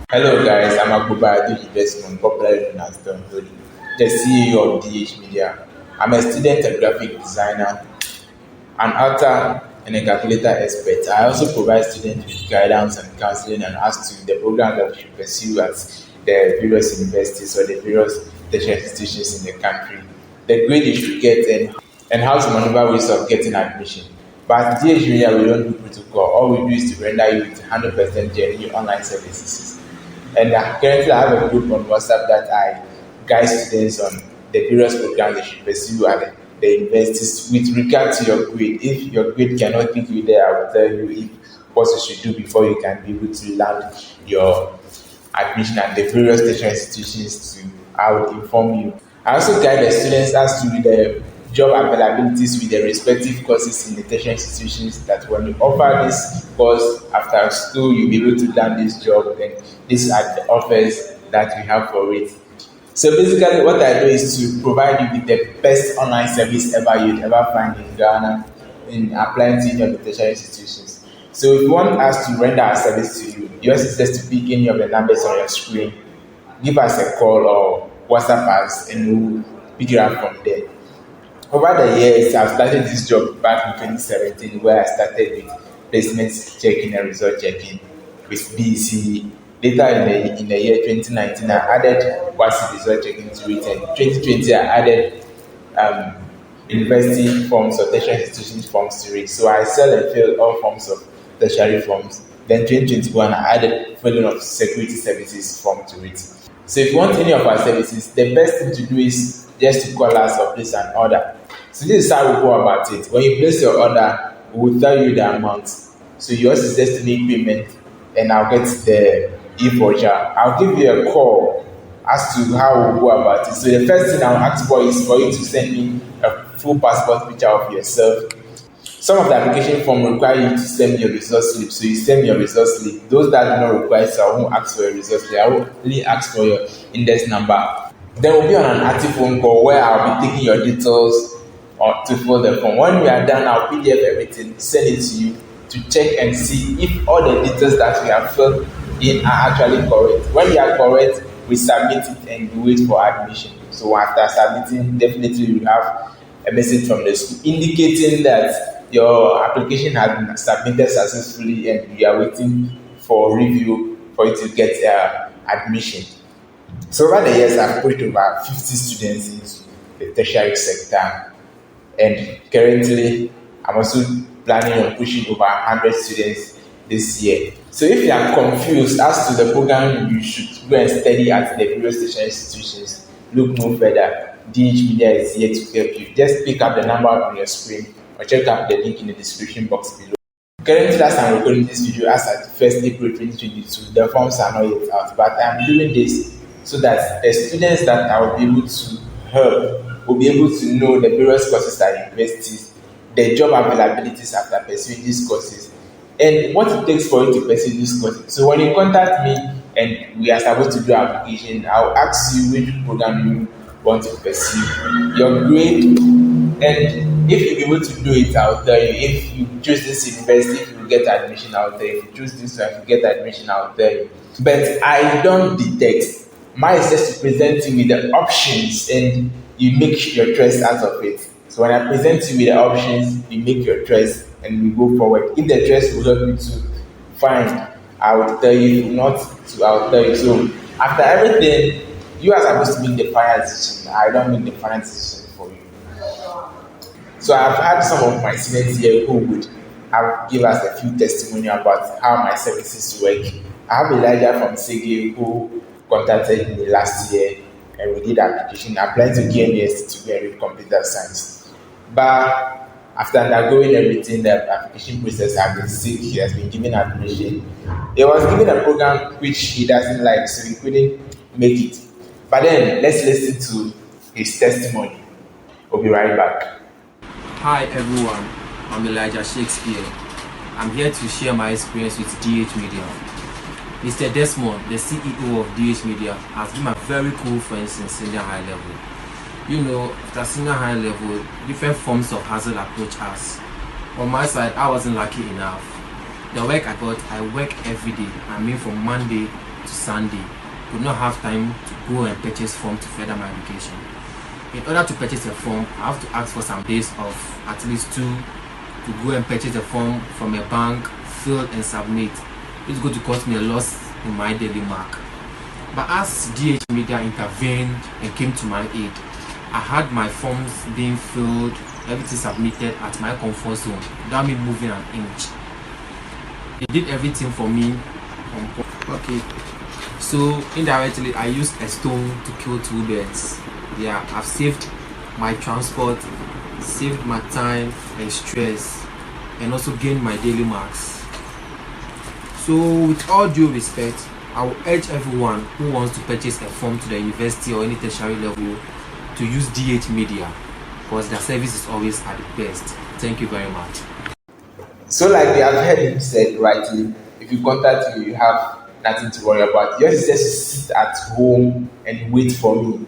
Hello guys, I'm Agbobado Investment, popularly known as Don Holy, the CEO of DH Media. I'm a student and graphic designer, an author, and a calculator expert. I also provide students with guidance and counseling and as to the program that we should pursue at the various universities or the various tertiary institutions in the country, the grade you should get, and how to maneuver ways of getting admission. But at DH Media, we don't do protocol. All we do is to render you with 100% genuine online services. And currently, I have a group on WhatsApp that I guide students on the various programs they should pursue at the universities with regard to your grade. If your grade cannot take you there, I will tell you what you should do before you can be able to land your admission at the various tertiary institutions to I would inform you. I also guide the students as to the job availabilities with the respective courses in the tertiary institutions that when you offer this course after school, you'll be able to land this job and these are the offers that we have for it. So basically what I do is to provide you with the best online service ever you'd ever find in Ghana in applying to any of the tertiary institutions. So if you want us to render our service to you, yours is just to pick any of the numbers on your screen, give us a call or WhatsApp us and we'll pick it up from there. Over the years, I've started this job back in 2017 where I started with placement checking and result checking with BC. Later in the year 2019, I added WASI result checking to it, and 2020 I added um, university forms or tertiary institution forms to it. So I sell and fill all forms of tertiary forms. Then 2021 I added filling of security services form to it. So if you want any of our services, the best thing to do is just to call us or place an order. So this is how we go about it. When you place your order, we will tell you the amount. So yours is just to make payment and I'll get the e-voucher. I'll give you a call as to how we go about it. So the first thing I'll ask for is for you to send me a full passport picture of yourself. Some of the application form require you to send me your result slip. So you send me your result slip. Those that do not require, so I won't ask for your result slip. I will only ask for your index number. Then we'll be on an active phone call where I'll be taking your details or to fill the form. When we are done, I'll PDF everything, send it to you to check and see if all the details that we have filled in are actually correct. When they are correct, we submit it and we wait for admission. So after submitting, definitely you have a message from the school indicating that your application has been submitted successfully and we are waiting for review for you to get admission. So over the years, I've put over 50 students into the tertiary sector, and currently, I'm also planning on pushing over 100 students this year. So if you are confused as to the program you should go and study at the various tertiary institutions, look no further. DH Media is here to help you. Just pick up the number on your screen or check out the link in the description box below. Currently, as I'm recording this video, as at 1st April 2022, the forms are not yet out, but I'm doing this so that the students that I will be able to help will be able to know the various courses at universities, the job availabilities after pursuing these courses, and what it takes for you to pursue these courses. So when you contact me and we are supposed to do application, I'll ask you which program you want to pursue, your grade, and if you're able to do it, I'll tell you. If you choose this university, if you get admission, I'll tell you. If you choose this one, if you get admission, I'll tell you. But I don't detect. Mine is just to present you with the options and you make your choice out of it. So when I present you with the options, you make your choice and we go forward. If the choice will help you to find, I will tell you. If not, to I'll tell you. So after everything, you are supposed to make the final decision. I don't make the final decision for you. So I've had some of my students here who would have give us a few testimony about how my services work. I have Elijah from Sege who contacted me last year and we did application. I applied to KNUST to go and read computer science. But after undergoing everything, the application process has been sick, he has been given admission. He was given a program which he doesn't like, so he couldn't make it. But then let's listen to his testimony. We'll be right back. Hi everyone, I'm Elijah Shakespeare. I'm here to share my experience with DH Media. Mr. Desmond, the CEO of DH Media, has been a very cool friend since senior high level. You know, after senior high level, different forms of hustle approach us. On my side, I wasn't lucky enough. The work I got, I work every day. I mean from Monday to Sunday, could not have time to go and purchase form to further my education. In order to purchase a form, I have to ask for some days of at least 2 to go and purchase a form from a bank, fill and submit. It's going to cost me a loss in my daily mark. But as DH Media intervened and came to my aid, I had my forms being filled, everything submitted at my comfort zone without me moving an inch. They did everything for me. Okay, so indirectly I used a stone to kill 2 birds. Yeah, I've saved my transport, saved my time and stress, and also gained my daily marks. So with all due respect, I will urge everyone who wants to purchase a form to the university or any tertiary level to use DH Media, because their service is always at the best. Thank you very much. So like we have heard him said rightly, if you contact me, you have nothing to worry about. Yours is just to sit at home and wait for me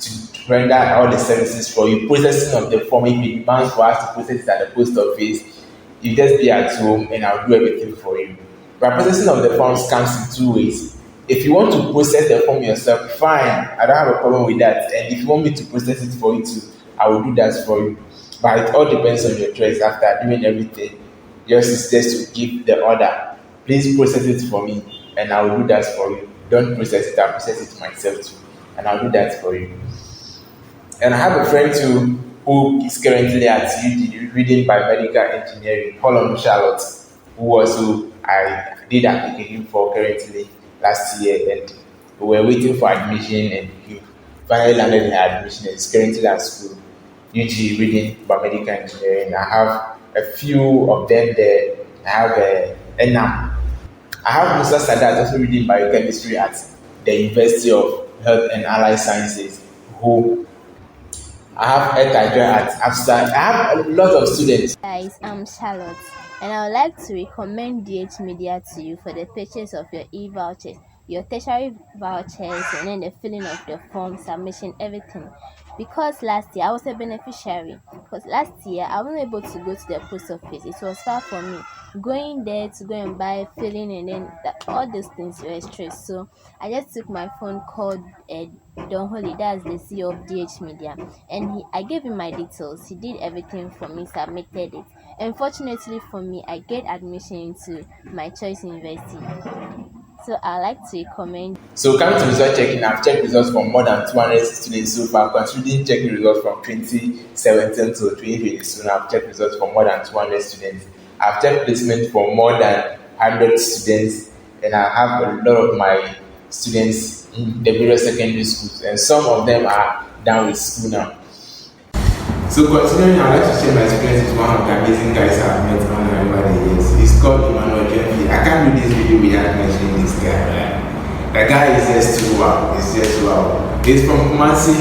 to render all the services for you. Processing of the form, if it demands for us to process it at the post office, you just be at home and I'll do everything for you. But processing of the forms comes in 2 ways. If you want to process the form yourself, fine, I don't have a problem with that. And if you want me to process it for you too, I will do that for you. But it all depends on your choice after doing everything. Yours is just to give the order. Please process it for me and I will do that for you. Don't process it, I'll process it myself too. And I'll do that for you. And I have a friend too who is currently at UD reading biomedical engineering, Holland Charlotte, who also I did application for currently last year, and we were waiting for admission and he finally landed in admission and is currently at school, UG reading biomedical engineering. I have a few of them there. I have ENAM. I have Musa Sadat also reading biochemistry at the University of Health and Allied Sciences, who I have Ekaja at AFSA. I have a lot of students. Guys, I'm Charlotte, and I would like to recommend DH Media to you for the purchase of your e-vouchers, your tertiary vouchers, and then the filling of the form, submission, everything. Because last year I was a beneficiary. Because last year I wasn't able to go to the post office. It was far from me. Going there to go and buy, filling, and then all those things were stress. So I just took my phone, called Don Holly, that's the CEO of DH Media, and I gave him my details. He did everything for me, submitted it. Unfortunately for me, I get admission into my choice university. So I like to recommend. So coming to result checking, I've checked results from more than 200 students so far, considering checking results from 2017 to 2022. I've checked results for more than 200 students. I've checked placement for more than 100 students, and I have a lot of my students in the various secondary schools, and some of them are done with school now. So continuing, I'd like to share my experience with one of the amazing guys I've met over the years. He's called Emmanuel Jeffy. I can't do this video without mentioning this guy. Right? The guy is just too wow. He's from Kumasi,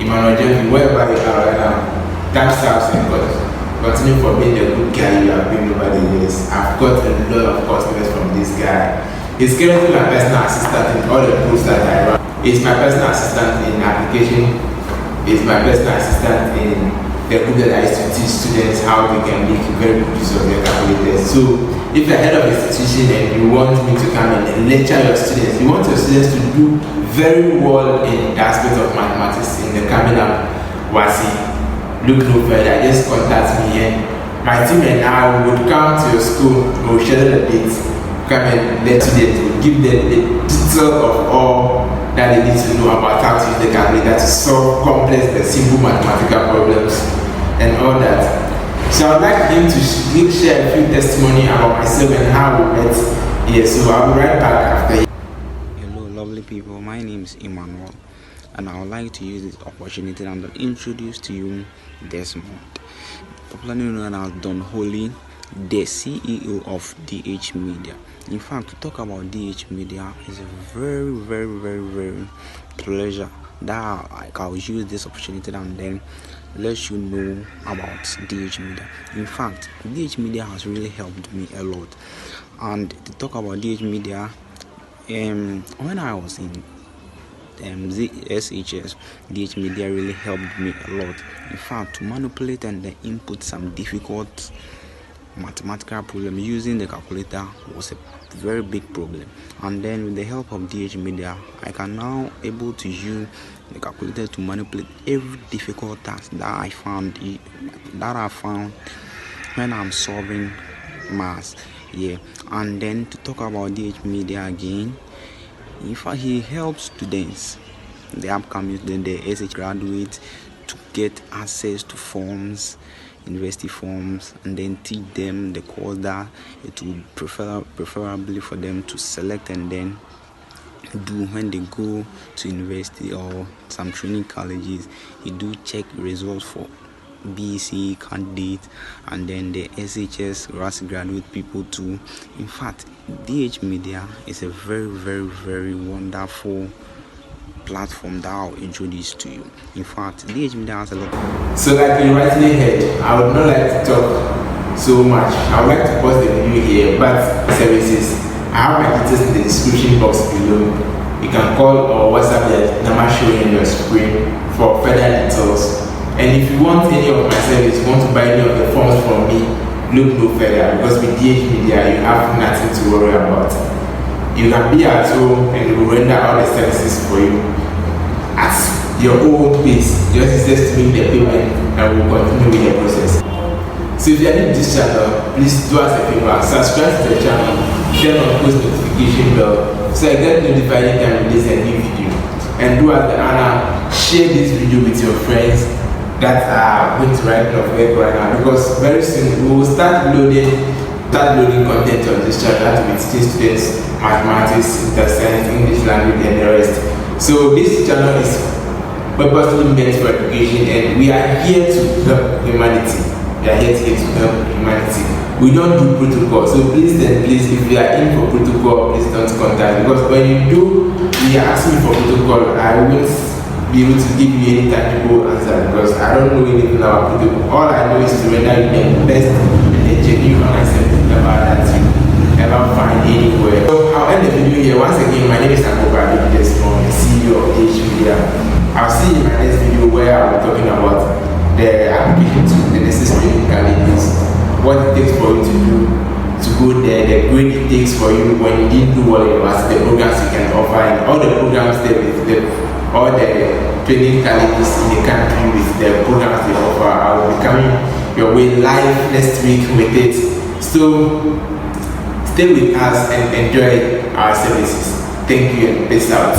Emmanuel Jeffy, wherever you are right now. Thanks, and God. Continue for being the good guy you have been over the years. I've got a lot of customers from this guy. He's currently my personal assistant in all the posts that I run. He's my personal assistant in application. He's my personal assistant in the group that I used to teach students how they can make very good use of their calculators. So if you're head of institution and you want me to come and lecture your students, you want your students to do very well in the aspect of mathematics in the coming up WASI, look no further, just contact me and my team and I would come to your school, we'll share the dates, come and let students, give them the detail of all that they need to know about how to use the calculator to solve complex and simple mathematical problems and all that. So I'd like him to share a few testimony about myself and how we met here. So I'll be right back after. Hello lovely people, my name is Emmanuel and I would like to use this opportunity and to introduce to you Desmond, popularly known as Don Holy, the CEO of DH Media. In fact, to talk about DH Media is a very pleasure that I'll use this opportunity and then let you know about DH Media. In fact, DH Media has really helped me a lot. And to talk about DH Media, when I was in SHS, DH Media really helped me a lot. In fact, to manipulate and input some difficult mathematical problem. Using the calculator was a very big problem, and then with the help of DH Media, I can now able to use the calculator to manipulate every difficult task that I found when I'm solving maths. Yeah, and then to talk about DH Media again, in fact, he helps students, the upcoming students, the SH graduates, to get access to forms, university forms, and then teach them the course that it would preferably for them to select and then do when they go to university or some training colleges. He do check results for BC candidates and then the SHS RAS graduate people too. In fact, DH Media is a very, very, very wonderful platform that I'll introduce to you. In fact, DH Media has a lot. So like you rightly heard, I would not like to talk so much. I would like to pause the video here, but services, I have my details in the description box below. You can call or WhatsApp the number showing on your screen for further details. And if you want any of my service, you want to buy any of the forms from me, look no further, because with DH Media you have nothing to worry about. You can be at home and we will render all the services for you at your own pace. Just to make the payment and we'll continue with the process. So if you are new to this channel, please do us a favor, subscribe to the channel, turn on post notification bell so I get notified anytime we release a new video. And do us the honor, share this video with your friends that are going to write off work right now, because very soon we will start loading content on this channel that will teach students mathematics, science, English language, and the rest. So this channel is purposely meant for education, and we are here to help humanity. We are here to help humanity. We don't do protocol, so please, if you are in for protocol, please don't contact, because when you do, you are asking for protocol, I won't be able to give you any tangible answer, because I don't know anything about protocol. All I know is to render you the best and the genuine answer about that you ever find anywhere. So I'll end the video here. Once again, my name is Tertiary, the CEO of DH Media. I'll see you in my next video where I'll be talking about the application to the necessary colleges, what it takes for you to go there, the grade it takes for you when you didn't do well in university, the programs you can offer, and all the programs there with all the training colleges in the country with the programs they offer. I will be coming your way live next week with it. So stay with us and enjoy our services. Thank you and peace out.